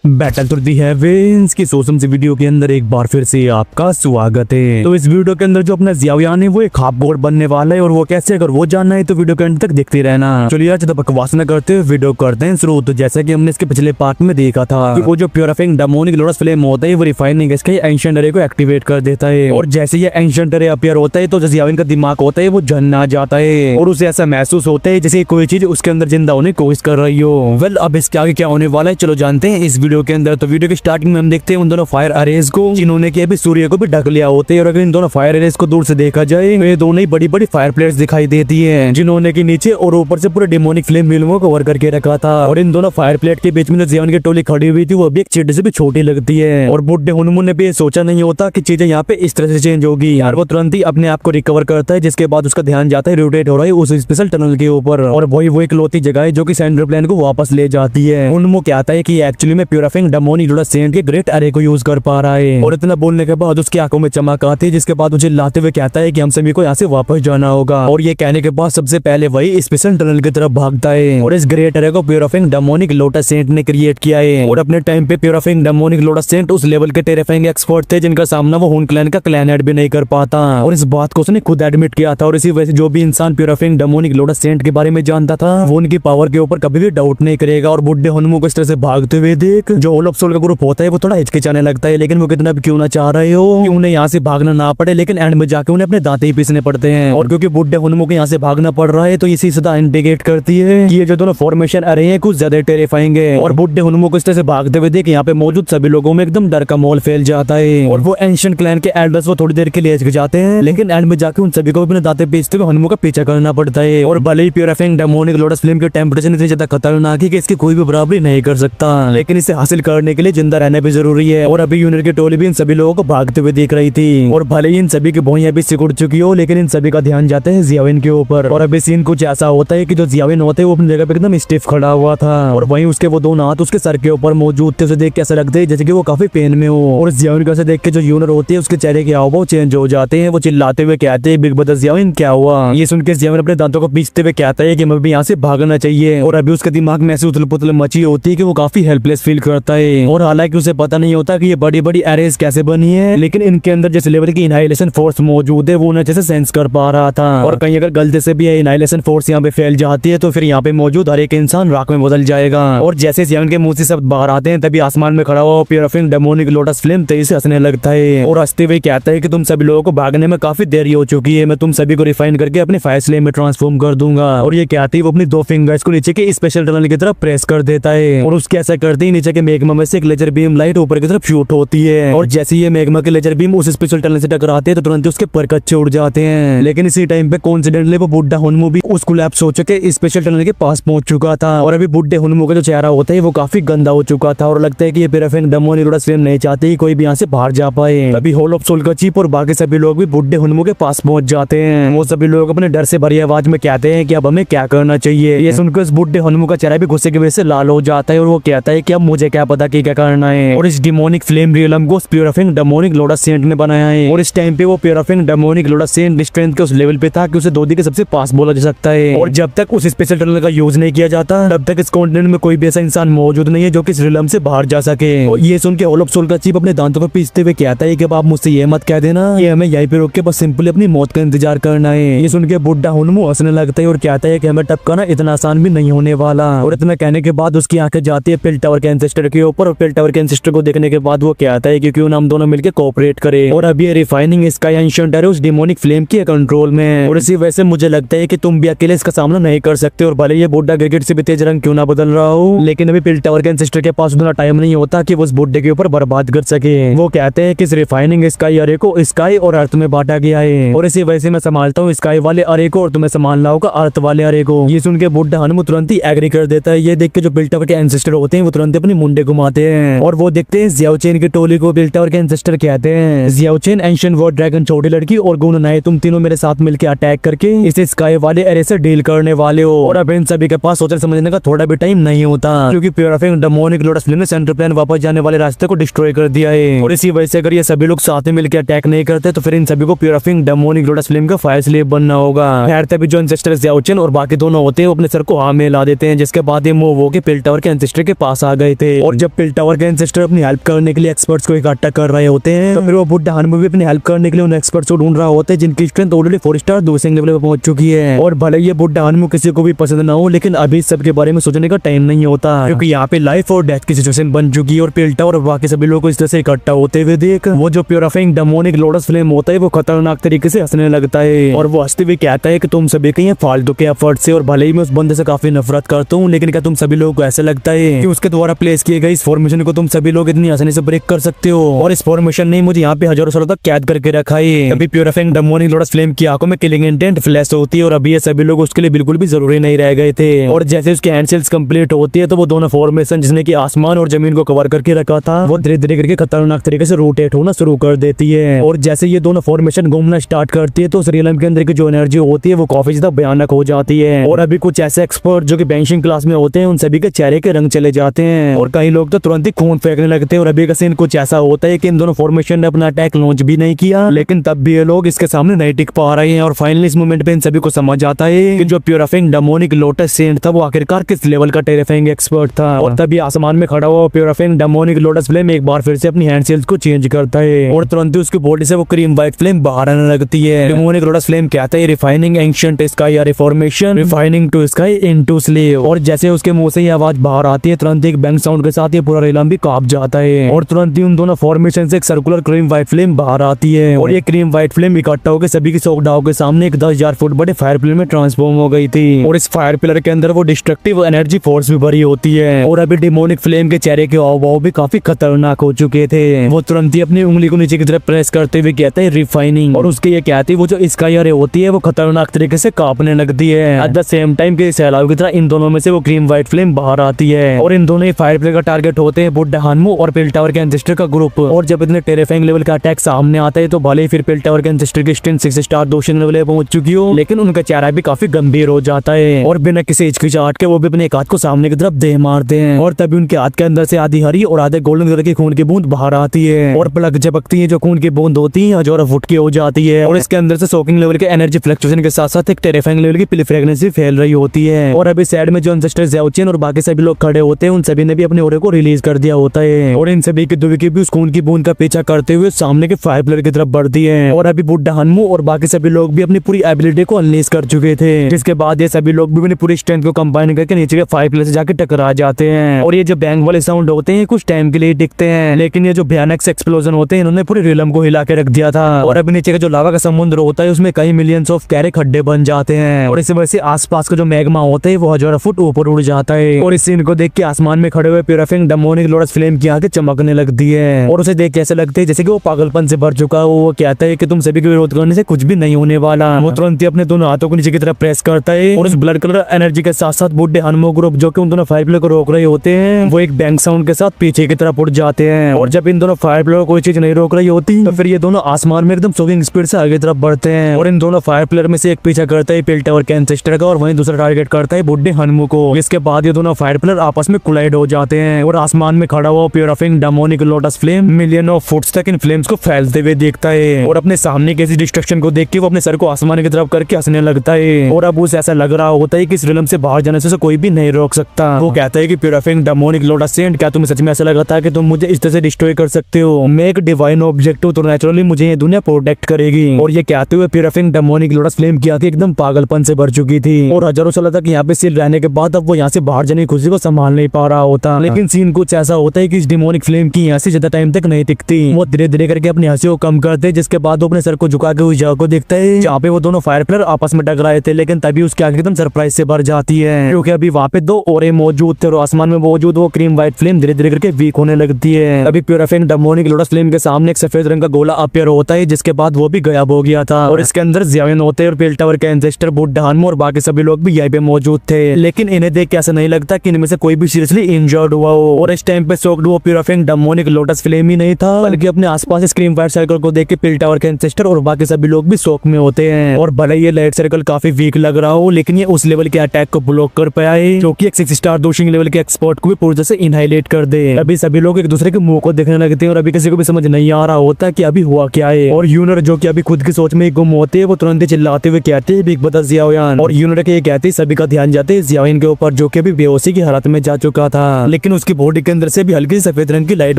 Battle through the heavens की सोसम से video के अंदर एक बार फिर से आपका स्वागत है। तो इस वीडियो के अंदर जो अपना जियावियान है वो एक हाफ बोर्ड बनने वाला है और वो कैसे, अगर वो जानना है तो वीडियो के अंत तक देखते रहना। चलिए आज बकवास न करते हुए वीडियो करते हैं शुरू। तो जैसा कि हमने इसके पिछले पार्ट में देखा था कि वो जो प्योरिफाइंग डेमोनिक लोटस फ्लेम होता है वो रिफाइनिंग इसके एंशिएंट रे को एक्टिवेट कर देता है और जैसे ये एंशिएंट रे अपीयर होता है तो जो जियावियान का दिमाग होता है वो जन आ जाता है और उसे ऐसा महसूस होता है जैसे कोई चीज उसके अंदर जिंदा होने की कोशिश कर रही हो। वेल अब इसके आगे क्या होने वाला है चलो जानते हैं इस वीडियो के अंदर। तो वीडियो की स्टार्टिंग में हम देखते हैं उन दोनों फायर अरेज को जिन्होंने कि अभी सूर्य को भी ढक लिया होते हैं और अगर इन दोनों फायर अरेज को दूर से देखा जाए तो ये दोनों ही बड़ी बड़ी फायर प्लेट्स दिखाई देती है जिन्होंने कि नीचे और ऊपर से पूरे डेमोनिक फ्लेम मिल को कवर करके रखा था। और इन दोनों फायर प्लेट के बीच में जो जियावियान की टोली खड़ी हुई थी वो अभी एक चींटी से भी छोटी लगती है और बुड्ढे हनुमान ने भी सोचा नहीं होता कि चीजें यहाँ पे इस तरह से चेंज होगी यार। वो तुरंत ही अपने आप को रिकवर करता है जिसके बाद उसका ध्यान जाता है रोटेट हो रहा है उस स्पेशल टनल के ऊपर और वही वो इकलौती जगह है जो कि सेंट्रल प्लेन को वापस ले जाती है। उनमो कहता है कि एक्चुअली में प्योरिफाइंग डेमोनिक लोटस सेंट के ग्रेट अरे को यूज कर पा रहा है और इतना बोलने के बाद उसकी आंखों में चमक आती है जिसके बाद उसे लाते हुए कहता है कि हम सभी को यहाँ से वापस जाना होगा। और ये कहने के बाद सबसे पहले वही स्पेशल टनल की तरफ भागता है और इस ग्रेट अरे को प्योरिफाइंग डेमोनिक लोटस सेंट ने क्रिएट किया है और अपने टाइम पे प्योरिफाइंग डेमोनिक लोटस सेंट उस लेवल के टेरिफाइंग एक्सपर्ट थे जिनका सामना वो हुन क्लैन का क्लैन हेड भी नहीं कर पाता और इस बात को उसने खुद एडमिट किया था। और इसी वजह से जो भी इंसान प्योरिफाइंग डेमोनिक लोटस सेंट के बारे में जानता था वो उनकी पावर के ऊपर कभी भी डाउट नहीं करेगा। और बुड्ढे हनुमान को इस तरह से भागते हुए देख जो ऑल ऑफ सोल का ग्रुप होता है वो थोड़ा हिचकिचाने लगता है लेकिन वो कितना भी क्यों ना चाह रहे हो कि उन्हें यहाँ से भागना ना पड़े लेकिन एंड में जाके उन्हें अपने दांते ही पीसने पड़ते हैं। और क्योंकि बुड्ढे हनुमान को यहाँ से भागना पड़ रहा है तो इसी सदा इंडिकेट करती है कि ये जो दोनों फॉर्मेशन आ रहे हैं कुछ ज्यादा टेरिफाइंग है। और बुड्ढे हनुमान को इस तरह से भागते हुए देख यहाँ पे मौजूद सभी लोगों में एकदम डर का माहौल फैल जाता है और वो एंशिएंट क्लैन के एल्डर्स वो थोड़ी देर के लिए हिचक जाते हैं लेकिन एंड में जाके उन सभी को अपने दांते पीसते हुए हनुमान का पीछा करना पड़ता है। और भले ही प्योरिफाइंग डेमोनिक लोटस फ्लेम के टेम्परेचर इतनी ज्यादा खतरनाक है कि इसकी कोई भी बराबरी नहीं कर सकता लेकिन इसे हासिल करने के लिए जिंदा रहना भी जरूरी है। और अभी यूनिट की टोली भी इन सभी लोगों को भागते हुए देख रही थी और भले ही इन सभी की भौहें अभी सिकुड़ चुकी हो लेकिन इन सभी का ध्यान जाता है जियावियान के ऊपर। और अभी सीन कुछ ऐसा होता है कि जो जियावियान होते हैं वो अपनी जगह पे एकदम स्टिफ खड़ा हुआ था और वहीं उसके वो दोनों हाथ उसके सर के ऊपर मौजूद थे। उसे देख के ऐसा लगता है जैसे कि वो काफी पेन में हो और जियावियान को ऐसे देख के जो यूनिट होती है उसके चेहरे के हाव चेंज हो जाते हैं। वो चिल्लाते हुए कहते हैं बिग ब्रदर जियावियान क्या हुआ। ये सुन के जियावियान अपने दांतों को पीसते हुए कहता है कि हमें भी यहाँ से भागना चाहिए और अभी उसके दिमाग में ऐसी उथल पुथल मची होती है कि वो काफी हेल्पलेस फील करता है। और हालांकि उसे पता नहीं होता कि ये बड़ी बड़ी एरेज कैसे बनी है लेकिन इनके अंदर जिस लेवल की इनहाइलेशन फोर्स मौजूद है वो उन्हें जैसे सेंस कर पा रहा था। और कहीं अगर गलती से भी इनहाइलेशन फोर्स यहाँ पे फैल जाती है तो फिर यहाँ पे मौजूद हर एक इंसान राख में बदल जाएगा। और जैसे जियावियान के मुंह से शब्द बाहर आते हैं तभी आसमान में खड़ा हुआ प्योरिफाइंग डेमोनिक लोटस फ्लेम तेजी से हंसने लगता है और हंसते हुए कहता है कि तुम सभी लोगों को भागने में काफी देरी हो चुकी है, मैं तुम सभी को रिफाइन करके अपने फायर स्लेम में ट्रांसफॉर्म कर दूंगा। और ये कहती है वो अपनी दो फिंगर्स को नीचे के स्पेशल टनल की तरफ प्रेस कर देता है और उसके ऐसा करते ही नीचे के मैग्मा में से एक लेजर बीम लाइट ऊपर की तरफ शूट होती है और जैसे ये मैग्मा के लेजर बीम उस स्पेशल टनल से टकराते हैं तो तुरंत उसके पर कच्चे उड़ जाते हैं। लेकिन इसी टाइम पे कोइंसिडेंटली वो बुड्ढा हनुमान भी उस कोलैप्स हो चुके स्पेशल टनल के पास पहुंच चुका था और अभी बुड्ढे हनुमान का जो चेहरा होता है वो काफी गंदा हो चुका था और लगता है कि ये प्योरिफाइंग डेमोनिक लोटस फ्लेम नहीं चाहते कोई भी यहाँ से बाहर जा पाए। अभी होल ऑफ सोल का चीफ और बाकी सभी लोग भी बुड्ढे हनुमान के पास पहुंच जाते हैं। वो सभी लोग अपने डर से भरी आवाज में कहते हैं कि अब हमें क्या करना चाहिए। ये सुनकर उस बुड्ढे हनुमान का चेहरा भी गुस्से की वजह से लाल हो जाता है और वो कहता है कि अब मुझे क्या पता कि क्या करना है। और इस डेमोनिक फ्लेम रियलम को प्योरिफाइंग डेमोनिक लोटस सेंट ने बनाया है और इस टाइम पे वो purifying demonic lotus saint strength के उस लेवल पे था कि उसे दोदी के सबसे पास बोला जा सकता है। और जब तक उस स्पेशल टनल का यूज नहीं किया जाता तब तक इस कॉन्टिनेंट में कोई भी ऐसा इंसान मौजूद नहीं है जो कि इस रियलम से बाहर जा सके। और ये सुन के होल ऑफ सोल का चीफ अपने दांतों पर पीसते हुए कहता है कि अब आप मुझसे ये मत कह देना ये हमें यहीं पे रोक के बस सिंपली अपनी मौत का इंतजार करना है। ये सुन के बुड्ढा हनुमान हंसने लगता है और कहता है कि हमें टपकाना इतना आसान भी नहीं होने वाला। और इतना कहने के बाद उसकी आंखें जाती है पिल टावर के एंसेस्टर के ऊपर और पिल टावर के एंसेस्टर को देखने के बाद वो कहता है कि क्यों ना हम दोनों मिलकर कोऑपरेट करें। और अभी रिफाइनिंग स्काई एंशिएंट है उस डेमोनिक फ्लेम के कंट्रोल में और इसी वजह से मुझे लगता है कि तुम भी अकेले इसका सामना नहीं कर सकते। और भले ये बुड्ढा क्रिकेट से भी तेज रंग क्यों ना बदल रहा हो लेकिन अभी पिल टावर के एंसेस्टर के पास उतना टाइम नहीं होता कि वो उस बुड्ढे के ऊपर बर्बाद कर सके। वो कहते हैं कि इस रिफाइनिंग स्काई अरे को स्काई और अर्थ में बांटा गया है और इसी वजह से मैं संभालता हूँ स्काई वाले अरे को और तुम्हें संभालना होगा अर्थ वाले अरे को। ये सुन के बुड्ढा हनुमान तुरंत ही एग्री कर देता है। ये देख के जो पिल टावर के एंसेस्टर होते हैं वो तुरंत अपनी मुंडे घुमाते हैं और वो देखते हैं जियाओचेन की टोली को पिल टावर के एंसेस्टर कहते हैं। जियाओचेन एंशिएंट वॉर ड्रैगन छोटी लड़की और गुण नाए तुम तीनों मेरे साथ मिलकर अटैक करके इसे स्काई वाले अरे से डील करने वाले हो। और अब इन सभी के पास सोचने समझने का थोड़ा भी टाइम नहीं होता क्योंकि प्योरिफाइंग डेमोनिक लोटस फ्लेम ने सेंट्रल प्लेन वापस जाने वाले रास्ते को डिस्ट्रॉय कर दिया है। और इसी वजह से अगर ये सभी लोग साथ में मिलकर अटैक नहीं करते तो फिर इन सभी को प्योरिफाइंग डेमोनिक लोटस फ्लेम का फायर स्लेव बनना होगा। खैर तभी जो एंसेस्टर जियाओचेन और बाकी दोनों होते हैं वो अपने सर को हाँ में ला देते हैं जिसके बाद ये मूव होकर पिल टावर के एंसेस्टर के पास आ गए थे। और जब पिल टावर के एंसेस्टर अपनी हेल्प करने के लिए एक्सपर्ट्स को इकट्ठा कर रहे होते हैं तो फिर वो बुड्ढा हनुमान भी अपनी हेल्प करने के लिए उन एक्सपर्ट्स को ढूंढ रहा होता है जिनकी स्ट्रेंथ ऑलरेडी 4 स्टार दूसरे लेवल पे पहुंच चुकी है। और भले ये बुड्ढा हनुमान किसी को भी पसंद ना हो, लेकिन अभी सब के बारे में सोचने का टाइम नहीं होता, क्योंकि यहाँ पे लाइफ और डेथ की सिचुएशन बन चुकी है। और पिल टावर और बाकी सभी लोग को इस तरह से इकट्ठा होते हुए देख वो जो प्यूरिफाइंग डेमोनिक लोटस फ्लेम होता है वो खतरनाक तरीके से हंसने लगता है। और वो हंसते हुए कहता है कि तुम सभी के फालतू के एफर्ट से, और भले ही मैं उस बंदे से काफी नफरत करता हूँ, लेकिन क्या तुम सभी लोगों को ऐसा लगता है कि उसके द्वारा प्लेस किए गए इस फॉर्मेशन को तुम सभी लोग इतनी आसानी से ब्रेक कर सकते हो? और इस फॉर्मेशन ने मुझे यहाँ पे हजारों सालों तक कैद करके रखा है। अभी प्यूरिफाइंग डेमोनिक लोटस फ्लेम की आंखों में किलिंग इंटेंट फ्लैश होती है और अभी ये सभी लोग उसके लिए बिल्कुल भी जरूरी नहीं रह गए थे। और जैसे उसके हैंड सेल्स कंप्लीट होती है तो वो दोनों फॉर्मेशन जिसने की आसमान और जमीन को कवर करके रखा था वो धीरे धीरे करके खतरनाक तरीके से रोटेट होना शुरू कर देती है। और जैसे ये दोनों फॉर्मेशन घूमना स्टार्ट करती है तो उस रियलम के अंदर की जो एनर्जी होती है वो काफी ज्यादा भयानक हो जाती है। और अभी कुछ ऐसे एक्सपर्ट जो कि बेंचिंग क्लास में होते हैं उन सभी के चेहरे के रंग चले जाते हैं और कई लोग तो तुरंत ही खून फेंकने लगते हैं। और अभी का सीन कुछ ऐसा होता है कि इन दोनों फॉर्मेशन ने अपना अटैक लॉन्च भी नहीं किया, लेकिन तब भी ये लोग इसके सामने नहीं टिक पा रहे हैं। और फाइनली इस मोमेंट पे इन सभी को समझ आता है कि जो प्यूरिफाइंग डेमोनिक लोटस सेंट था वो आखिरकार किस लेवल का टेरिफाइंग एक्सपर्ट था। और तभी आसमान में खड़ा हुआ प्यूरिफाइंग डेमोनिक लोटस फ्लेम एक बार फिर से अपनी हैंड सेल्स को चेंज करता है और तुरंत ही उसकी बॉडी से वो क्रीम व्हाइट फ्लेम बाहर आने लगती है। डेमोनिक लोटस फ्लेम कहता है refining ancient sky reformation, refining to sky into slave. और जैसे उसके मुंह से ये आवाज बाहर आती है तुरंत एक बैंग साउंड के साथ ये पूरा रियलम भी कांप जाता है और तुरंत ही उन दोनों फॉर्मेशन से एक सर्कुलर क्रीम व्हाइट फ्लेम बाहर आती है। और ये क्रीम व्हाइट फ्लेम इकट्ठा होकर सभी की शोकडाओं के सामने एक 10,000 फुट बड़े फायर पिलर में ट्रांसफॉर्म हो गई थी। और इस फायर पिलर के अंदर वो डिस्ट्रक्टिव एनर्जी फोर्स भी भरी होती है। और अभी डेमोनिक फ्लेम के चेहरे के हाव भी काफी खतरनाक हो चुके थे। वो तुरंत ही अपनी उंगली को नीचे की तरफ प्रेस करते हुए कहता है रिफाइनिंग, और उसके ये कहती है वो जो स्काई रे होती है वो खतरनाक तरीके से कांपने लगती है। एट द सेम टाइम के सैलाब की तरह इन दोनों में से वो क्रीम व्हाइट फ्लेम बाहर आती है और इन दोनों ही फायर पिलर का टारगेट होते हैं बुड्ढा हनुमान और पिल टावर के एंसेस्टर का ग्रुप। और जब इतने टेरिफाइंग लेवल का अटैक सामने आता है तो भले ही फिर पिल टावर के एंसेस्टर की स्ट्रेंथ 6 स्टार दोषण लेवल पे पहुंच चुकी हो, लेकिन उनका चेहरा भी काफी गंभीर हो जाता है और बिना किसी हिचकिचाहट के वो भी अपने एक हाथ को सामने की तरफ दे मारते हैं। और तभी उनके हाथ के अंदर से आधी हरी और आधे गोल्डन कलर की खून की बूंद बाहर आती है और पलक झपकती है। जो खून की बूंद होती है हजारों फुट की हो जाती है और इसके अंदर से शॉकिंग लेवल के एनर्जी फ्लक्चुएशन के साथ साथ एक टेरिफाइंग लेवल की पिल फ्रेग्रेंस भी फैल रही होती है। और अभी साइड में जो एंसेस्टर ज़ाओचिन और बाकी सभी लोग खड़े होते हैं उन सभी ने भी अपने ऑरे को रिलीज कर दिया होता है और इन सभी की दुबी की भी उस खून की बूंद का पीछा करते हुए सामने के फायर पिलर की तरफ बढ़ती है। और अभी बुड्ढा हनुमान और बाकी सभी लोग भी अपनी पूरी एबिलिटी को अनलीज कर चुके थे, जिसके बाद ये सभी लोग भी अपनी पूरी स्ट्रेंथ को कंबाइन करके नीचे के फायर पिलर से जाकर टकरा जाते हैं। और ये जो बैंग वाले साउंड होते हैं कुछ टाइम के लिए टिकते हैं, लेकिन ये जो भयानक से एक्सप्लोजन होते हैं इन्होंने पूरे रियलम को हिला के रख दिया था। और अभी नीचे का जो लावा का समुद्र होता है उसमें कई मिलियंस ऑफ कैरे खड्डे बन जाते हैं और इस वजह से आसपास का जो मैग्मा होता है वो हजारों फुट ऊपर उड़ जाता है। और इस सीन को देख के आसमान में खड़े हुए प्यूरिफाइंग डेमोनिक लोटस फ्लेम की आंखें चमकने लगती है और उसे देख के ऐसा लगता है जैसे कि वो पागलपन से भर चुका हो। वो कहता है कि तुम सभी के विरोध करने से कुछ भी नहीं होने वाला। वो तुरंत ही अपने दोनों हाथों को नीचे की तरफ प्रेस करता है और उस ब्लड कलर एनर्जी के साथ साथ बुड्ढे हनुमान ग्रुप जो कि उन दोनों फायर पिलर को रोक रहे होते हैं वो एक बैंग साउंड के साथ पीछे की तरफ उड़ जाते हैं। और जब इन दोनों फायर पिलर कोई चीज नहीं रोक रही होती तो फिर ये दोनों आसमान में एकदम शॉकिंग स्पीड से आगे तरफ बढ़ते हैं और इन दोनों फायर पिलर में से एक पीछा करता है पिल टावर के एंसेस्टर का और वहीं दूसरा टारगेट करता है बुड्ढे हनुमान को। इसके बाद ये दोनों फायर पिलर आपस में कोलाइड हो जाते हैं और आसमान में खड़ा हुआ purifying demonic lotus flame million of foots तक इन फ्लेम्स को फैलते हुए देखता है और अपने सामने की ऐसी डिस्ट्रक्शन को देख के वो अपने सर को आसमान की तरफ करके हंसने लगता है। और अब उसे ऐसा लग रहा होता है कि इस रियलम से बाहर जाने से कोई भी नहीं रोक सकता। वो कहता है कि प्यूरिफाइंग डेमोनिक लोटस सेंट, क्या तुम्हें सच में ऐसा लगा था कि तुम मुझे इस तरह से डिस्ट्रॉय कर सकते हो? मैं एक डिवाइन ऑब्जेक्ट हूं तो नेचुरली मुझे ये दुनिया प्रोटेक्ट करेगी। और ये कहते हुए प्यूरिफाइंग डेमोनिक लोटस फ्लेम की आंखें एकदम पागलपन से भर चुकी थी और हजारों सालों तक यहाँ पे सील रहने के बाद अब वो यहाँ से बाहर जाने की खुशी को संभाल नहीं पा रहा होता। लेकिन सीन कुछ ऐसा होता है कि इस डेमोनिक फ्लेम की यहाँ से ज्यादा टाइम तक नहीं टिकती। वो धीरे धीरे करके अपनी हंसी को कम करते, जिसके बाद वो अपने सर को झुका के उस जगह को देखता है जहाँ पे वो दोनों फायर पिलर आपस में टकराए थे। लेकिन तभी उसकी आंखें एकदम सरप्राइज से भर जाती है क्योंकि अभी वहाँ पे 2 औरे मौजूद थे और आसमान में मौजूद वो क्रीम व्हाइट फ्लेम धीरे धीरे करके वीक होने लगती है। अभी प्यूरिफाइंग डेमोनिक लोटस फ्लेम के सामने एक सफेद रंग का गोला अपीयर होता है, जिसके बाद वो भी गायब हो गया था और इसके अंदर ज़ाओचिन होते हैं और पिल टावर के एंसेस्टर बुड्ढा हनुमान और बाकी सभी लोग भी यहीं पे मौजूद थे। लेकिन इन्हें देख के ऐसा नहीं लगता कि इनमें से कोई भी सीरियसली इंजर्ड हुआ हो। और इस टाइम पे शॉक्ड वो प्यूरिफाइंग डेमोनिक लोटस फ्लेम ही नहीं था, बल्कि अपने आसपास स्क्रीम फायर सर्कल को देख के पिल टावर के एंसेस्टर और बाकी सभी लोग भी शॉक में होते हैं। और भले ये लाइट सर्कल काफी वीक लग रहा हो, लेकिन ये उस लेवल के अटैक को ब्लॉक कर पाया है जो कि एक 6 स्टार दोषिंग लेवल के एक्सपर्ट को भी पूरी तरह से इनहाइलेट कर दे। अभी सभी लोग एक दूसरे के मुंह को देखने लगते हैं और अभी किसी को भी समझ नहीं आ रहा होता कि अभी हुआ क्या है। और यूनर जो कि अभी खुद की सोच में गुम होते हैं वो तुरंत ही चिल्लाते हुए कहते हैं बिग ब्रदर ज़ाओयान। और यूनर के ये कहते सभी का ध्यान जाते हैं ज़ाओयान के ऊपर जो कि अभी बेहोशी की हालत में जा चुका था। लेकिन उसकी बॉडी के अंदर से भी हल्की सफेद रंग की लाइट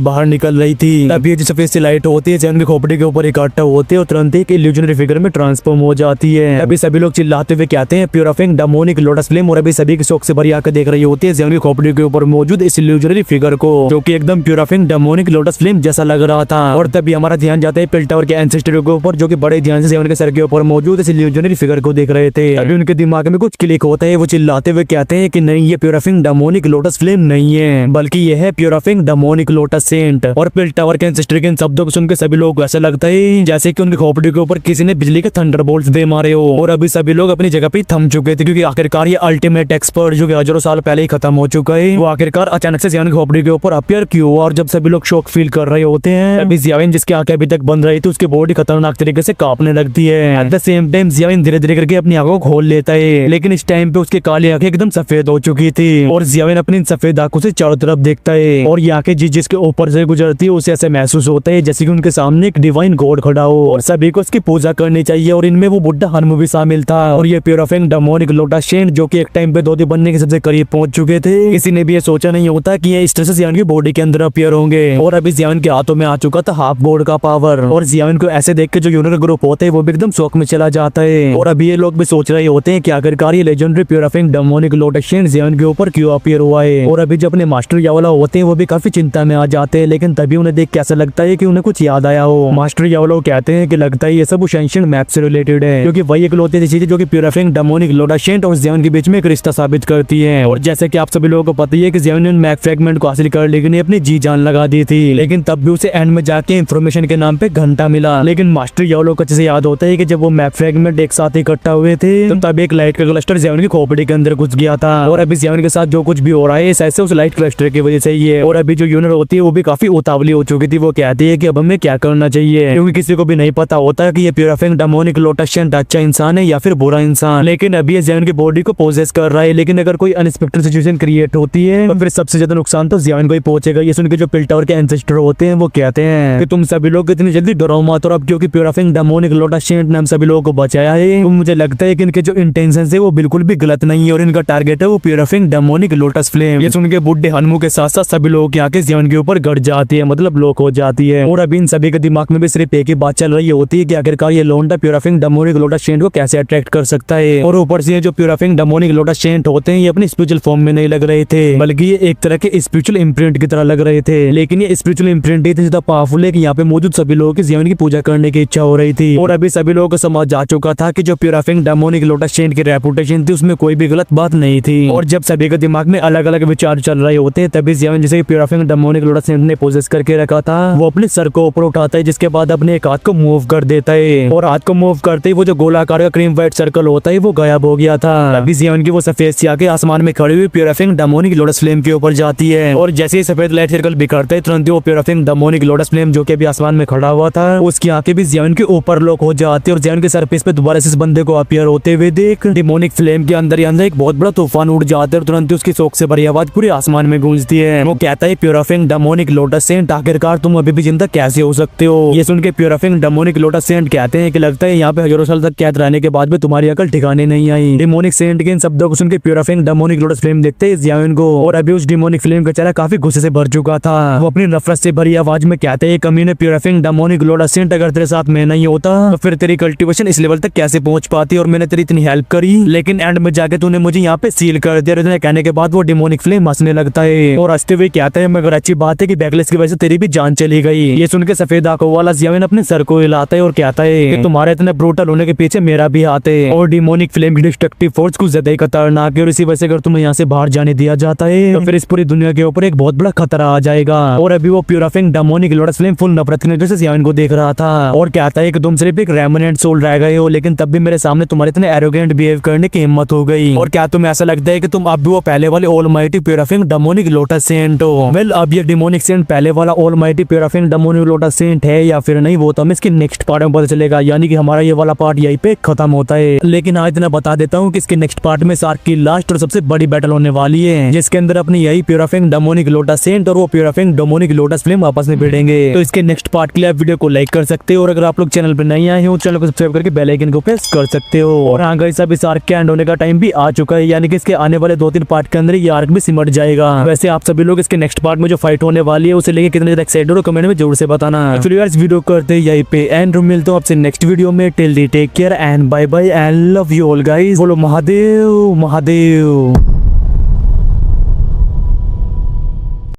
बाहर निकल रही थी। तब ये जो सफेद सी लाइट होती है जियान की खोपड़ी के ऊपर इकट्ठा होते हैं और तुरंत एक इल्यूजनरी फिगर में ट्रांसफॉर्म हो जाती है। अभी सभी लोग चिल्लाते हुए कहते हैं प्यूराफिंग डेमोनिक लोटस फ्लेम, और अभी सभी की शौक से भरी आंखें देख रही होती है जियान की खोपड़ी के ऊपर मौजूद इस इल्यूजनरी फिगर को, जो कि एकदम प्यूराफिंग डेमोनिक लोटस फ्लेम जैसा लग रहा था। और तभी हमारा ध्यान जाता है पिल टावर के एंसेस्टर के ऊपर, जो कि बड़े ध्यान से जियान के सर के ऊपर मौजूद इस इल्यूजनरी फिगर को देख रहे थे। अभी उनके दिमाग में कुछ क्लिक होता है, वो चिल्लाते हुए कहते हैं कि नहीं, ये प्यूराफिंग डेमोनिक लोटस फ्लेम नहीं है, बल्कि ये है प्यूराफिंग डेमोनिक लोटस सेंट। और पिल टावर के एंसेस्टर के इन शब्दों को सुनकर सभी लोग ऐसा लगता है जैसे कि उनकी खोपड़ी के ऊपर किसी ने बिजली के थंडरबोल्ट्स दे मारे हो। और अभी सभी लोग अपनी जगह पे थम चुके थे, क्योंकि आखिरकार ये अल्टीमेट एक्सपर्ट जो कि हजारों साल पहले ही खत्म हो चुका है, वो आखिरकार अचानक से जियान की खोपड़ी के ऊपर अपीयर क्यों हुआ। और जब सभी लोग शॉक फील कर रहे होते हैं, अभी जियाविन जिसकी आंखें अभी तक बंद रही थी उसकी बॉडी खतरनाक तरीके से कांपने लगती है। एट द सेम टाइम जियाविन धीरे धीरे करके अपनी आंखों को खोल लेता है, लेकिन इस टाइम पे उसकी काली आंखें एकदम सफेद हो चुकी थी। और जियाविन अपनी सफेद आंखों से चारों तरफ देखता है, और ये आंखें जिसके ऊपर से गुजरती है उसे ऐसे महसूस होता है जैसे कि उनके सामने एक डिवाइन गॉड खड़ा हो और सभी को उसकी पूजा करनी चाहिए। और इनमें वो बुड्ढा हनुम भी शामिल था। और ये प्यूराफिंग डेमोनिक लोटस सेंट, जो कि एक टाइम पे धोती बनने के सबसे करीब पहुंच चुके थे, किसी ने भी ये सोचा नहीं होता कि ये इस तरह से जियान की बॉडी के अंदर अपीयर होंगे। और अभी जियान के हाथों में आ चुका था हाफ गॉड का पावर, और जियान को ऐसे देख के जो यूनिट ग्रुप होते हैं वो भी एकदम शौक में चला जाता है। और अभी ये लोग भी सोच रहे होते हैं कि आखिरकार ये लेजेंडरी प्यूराफिंग डेमोनिक लोटस सेंट जियान के ऊपर क्यों अपीयर हुआ है। और अभी जब अपने मास्टर यावला होते हैं वो भी काफी चिंता में आ जाते हैं, लेकिन तभी उन्हें देख के ऐसा लगता है कि उन्हें कुछ याद आया हो। मास्टर यावला कहते हैं कि लगता है ये सब उस एंशिएंट मैप से रिलेटेड है, क्योंकि वही इकलौती चीज है जो कि प्यूराफिंग डेमोनिक लोटस सेंट और जियान के बीच में एक रिश्ता साबित करती है। और जैसे कि आप सभी लोगों को पता ही है कि जियान ने मैप फ्रेगमेंट को हासिल कर लेकिन अपनी जी जान लगा दी थी, लेकिन तब भी उसे एंड में जाके इंफॉर्मेशन के नाम पे घंटा मिला। लेकिन मास्टर यावला को अच्छे से याद होता है कि जब वो मैप फ्रेगमेंट एक साथ इकट्ठा हुए थे तो तब एक लाइट का क्लस्टर जियान की खोपड़ी के अंदर घुस गया था। और अभी जियान के साथ जो कुछ भी हो रहा है ऐसे उस लाइट क्लस्टर की वजह से ही है। और अभी जो यूनिट होती है वो भी काफी उतावली हो चुकी थी, वो कहती है कि अब हमें क्या करना चाहिए, क्योंकि किसी को भी नहीं पता होता कि ये प्यूराफिंग डेमोनिक लोटस सेंट अच्छा इंसान है या फिर बुरा इंसान। लेकिन अभी ये जियान की बॉडी को पोजेस कर रहा है, लेकिन अगर कोई अनएक्सपेक्टेड सिचुएशन क्रिएट होती है तो फिर सबसे ज्यादा नुकसान तो जियान को ही पहुंचेगा। ये सुन के जो पिल टावर के एंसेस्टर होते हैं वो कहते हैं कि तुम सभी लोग इतनी जल्दी डरो मत, और अब क्योंकि प्यूराफिंग डेमोनिक लोटस सेंट ने हम सभी लोगों को बचाया है तो मुझे लगता है कि इनके जो इंटेंशन है वो बिल्कुल भी गलत नहीं है, और इनका टारगेट है वो प्यूराफिंग डेमोनिक लोटस फ्लेम। ये सुन के बुड्ढे हनुम के साथ साथ सभी लोगों की आंखें जियान के ऊपर गड़ जाती है, मतलब लॉक हो जाती है। और अभी इन सभी के दिमाग में भी सिर्फ एक ही बात चल रही होती है कि आखिरकार ये लोंडा प्यूराफिंग डेमोनिक लोटस सेंट को कैसे अट्रैक्ट कर सकता है। और ऊपर से जो प्यूराफिंग डेमोनिक लोटस सेंट होते हैं ये अपनी स्पिरिचुअल फॉर्म में नहीं लग रहे थे, बल्कि ये एक तरह के स्पिरिचुअल इम्प्रिंट की तरह लग रहे थे। लेकिन ये स्पिरिचुअल इम्प्रिंट इतनी ज्यादा पावरफुल है कि यहाँ पे मौजूद सभी लोगों की जियान की पूजा करने की इच्छा हो रही थी। और अभी सभी लोगों को समझ जा चुका था कि जो प्यूराफिंग डेमोनिक लोटस सेंट की रेपुटेशन थी उसमें कोई भी गलत बात नहीं थी। और जब सभी के दिमाग में अलग अलग विचार चल रहे होते हैं तभी जियान जैसे प्यूराफिंग डेमोनिक लोटस सेंट ने पोजेस करके रखा था वो अपने सर को ऊपर उठाता है, जिसके बाद अपने एक हाथ को मूव कर देता है। और हाथ को मूव करते ही वो जो गोलाकार का क्रीम व्हाइट सर्कल होता है वो गायब हो गया था। अभी जियान की वो सफेद सी आंखें आसमान में खड़ी हुई प्यूराफिंग डेमोनिक लोटस फ्लेम के ऊपर जाती है, और जैसे ही सफेद लाइट सर्कल बिखरते है तुरंत वो प्यूराफिंग डेमोनिक लोटस फ्लेम जो कि अभी आसमान में खड़ा हुआ था उसकी आंखें भी जियान के ऊपर लॉक हो जाती है। और जियान के सरफेस पे दोबारा से इस बंदे को अपीयर होते हुए देख डेमोनिक फ्लेम के अंदर एक बहुत बड़ा तूफान उड़ जाता है, और तुरंत उसकी शोक से भरी आवाज पूरे आसमान में गूंजती है। वो कहता है प्यूराफिंग डेमोनिक लोटस सेंट, आखिरकार तुम अभी भी जिंदा कैसे हो सकते हो। ये सुन के प्यूराफिंग डेमोनिक लोटस सेंट कहते हैं कि लगता है यहाँ पे हजारों साल तक कैद रहने के बाद भी तुम्हारी अकल ठिकाने नहीं आई। डेमोनिक सेंट के इन शब्दों को सुन के प्यूराफिंग डेमोनिक लोटस फ्लेम देखते हैं जियान को, और अभी उस डेमोनिक फ्लेम का चेहरा काफी गुस्से से भर चुका था। वो अपनी नफरत से भरी आवाज में कहते हैं कमीने प्यूराफिंग डेमोनिक लोटस सेंट, अगर तेरे साथ मैं नहीं होता तो फिर तेरी कल्टीवेशन इस लेवल तक कैसे पहुंच पाती, और मैंने तेरी इतनी हेल्प करी लेकिन एंड में जाके तूने मुझे यहाँ पे सील कर दिया। इतने कहने के बाद वो डेमोनिक फ्लेम हंसने लगता है और हंसते हुए कहता है मगर अच्छी बात है कि बैकलेस की वजह से तेरी भी जान चली गई। ये सुन के सफेद आंखों वाला जियान अपने सर को हिलाता है और कहता है कि तुम्हारे इतने ब्रूटल होने के पीछे मेरा भी हाथ है, और डेमोनिक फ्लेम की डिस्ट्रक्टिव फोर्स कुछ ज्यादा ही खतरनाक है, और इसी वजह से अगर तुम्हें यहाँ से बाहर जाने दिया जाता है तो फिर इस पूरी दुनिया के ऊपर एक बहुत बड़ा खतरा आ जाएगा। और अभी वो प्यूराफिंग डेमोनिक लोटस फ्लेम फुल नफरत की नजर से जियान को देख रहा था और कहता है कि तुम सिर्फ एक रेमनेंट सोल रह गए हो, लेकिन तब भी मेरे सामने तुम्हारे इतने एरोगेंट बिहेव करने की हिम्मत हो गई। और क्या तुम्हें ऐसा लगता है कि तुम अब भी वो पहले वाले ऑलमाइटी प्यूराफिंग डेमोनिक लोटस सेंट हो? वेल, अब ये डेमोनिक सेंट पहले वाला ऑलमाइटी प्यूराफिंग डेमोनिक लोटस सेंट है या फिर नहीं वो तो हमें इसके नेक्स्ट पार्ट में पता चलेगा, यानी कि हमारा ये वाला पार्ट यहीं पे खत्म होता है। लेकिन आज इतना बता देता हूँ कि इसके नेक्स्ट पार्ट में शार्क की लास्ट और सबसे बड़ी बैटल होने वाली है, जिसके अंदर अपनी यही प्यूराफिंग डेमोनिक लोटस सेंट और वो प्यूराफिंग डेमोनिक लोटस फ्लेम आपस में भिड़ेंगे। तो इसके नेक्स्ट पार्ट के लिए आप वीडियो को लाइक कर सकते हो, और अगर आप लोग चैनल पर नहीं आए हो चैनल को सब्सक्राइब करके बेल आइकन को प्रेस कर सकते हो। और हाँ गाइस, अभी शार्क के एंड होने का टाइम भी आ चुका है, यानी कि इसके आने वाले 2-3 पार्ट के अंदर ये आर्क भी सिमट जाएगा। जाएगा। वैसे आप सभी लोग इसके नेक्स्ट पार्ट में जो फाइट होने वाली है उसे लेके कितने ज्यादा एक्साइटेड हो कमेंट में जरूर से बताना। चलिए यार इस वीडियो करते यहीं पे एंड मिलते हो आपसे नेक्स्ट वीडियो में। Till the take care and bye bye and love you all guys. बोलो महादेव महादेव।